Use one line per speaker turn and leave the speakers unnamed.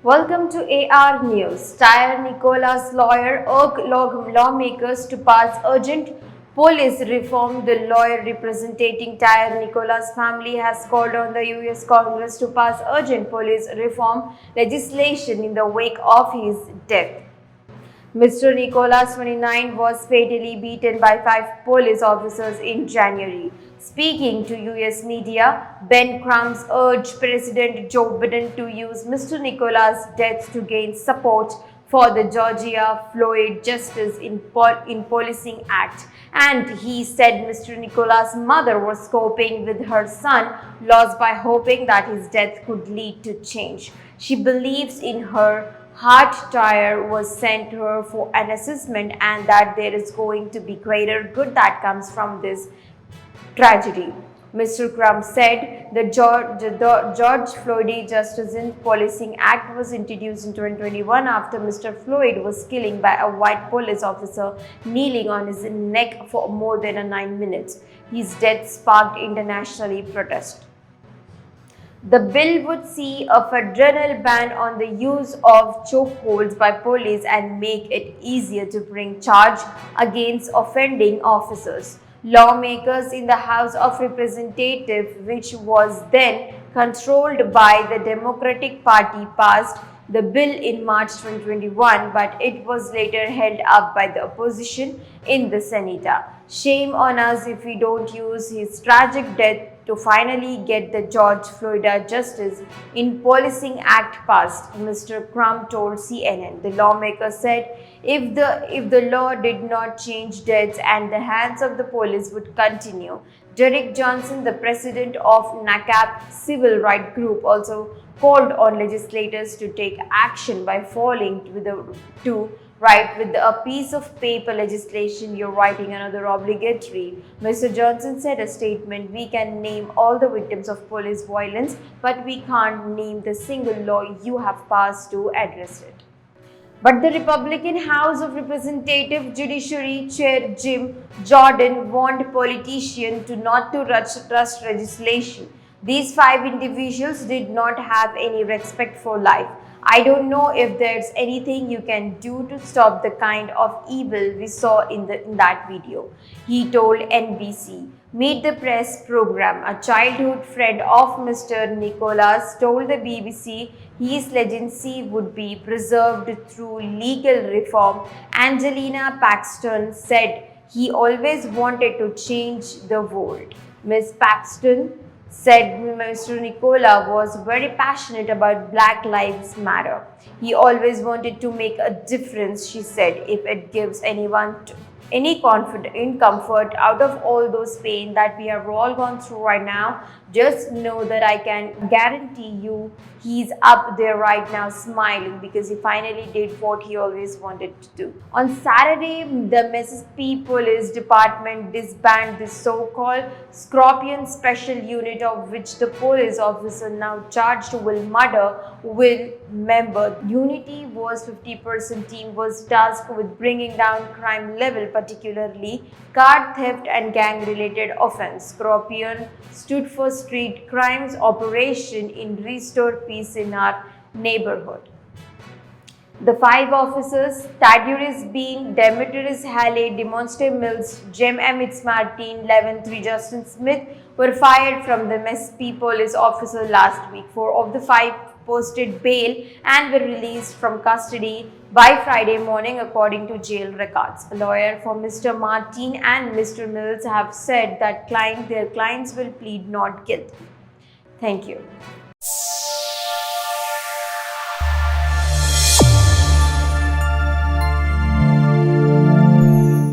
Welcome to AR News. Tyre Nichols' lawyer urged lawmakers to pass urgent police reform. The lawyer representing Tyre Nichols' family has called on the US Congress to pass urgent police reform legislation in the wake of his death. Mr. Nicholas, 29, was fatally beaten by 5 police officers in January. Speaking to US media, Ben Crump urged President Joe Biden to use Mr. Nicholas' death to gain support for the Georgia Floyd Justice in Policing Act. And he said Mr. Nicholas' mother was coping with her son loss by hoping that his death could lead to change. She believes in her heart. Tyre was sent to her for an assessment and that there is going to be greater good that comes from this tragedy. Mr. Crump said the George Floyd Justice in Policing Act was introduced in 2021 after Mr. Floyd was killed by a white police officer kneeling on his neck for more than 9 minutes. His death sparked international protest. The bill would see a federal ban on the use of chokeholds by police and make it easier to bring charge against offending officers. Lawmakers in the House of Representatives, which was then controlled by the Democratic Party, passed the bill in March 2021, but it was later held up by the opposition in the Senate. Shame on us if we don't use his tragic death to finally get the George Floyd Justice in Policing Act passed, Mr. Crump told CNN. The lawmaker said if the law did not change, deaths and the hands of the police would continue. Derek Johnson, the president of NACAP civil rights group, also called on legislators to take action by falling to write with a piece of paper legislation you're writing another obligatory. Mr. Johnson said a statement, "We can name all the victims of police violence, but we can't name the single law you have passed to address it." But the Republican House of Representatives Judiciary Chair Jim Jordan warned politicians not to rush legislation. These 5 individuals did not have any respect for life. I don't know if there's anything you can do to stop the kind of evil we saw in that video, he told NBC. Meet the Press program. A childhood friend of Mr. Nicholas told the BBC his legacy would be preserved through legal reform. Angelina Paxton said he always wanted to change the world. Ms. Paxton said Mr. Nicholas was very passionate about Black Lives Matter. He always wanted to make a difference, she said. If it gives anyone any comfort out of all those pain that we have all gone through right now, just know that I can guarantee you he's up there right now smiling because he finally did what he always wanted to do. On Saturday, the Mississippi Police Department disbanded the so-called Scorpion Special Unit, of which the police officer now charged with murder will member. Unity was 50% team was tasked with bringing down crime level, particularly car theft and gang-related offense. Scorpion stood for Street Crimes Operation in Restore Peace in Our Neighborhood. The 5 officers, Thaddeus Bean, Demetrius Halley, Demonte Mills, Jem Emmett Martin, 11-3 Justin Smith, were fired from the Mississippi police officer last week. 4 of the 5 posted bail and were released from custody by Friday morning, according to jail records. A lawyer for Mr. Martin and Mr. Mills have said that their clients will plead not guilty. Thank you.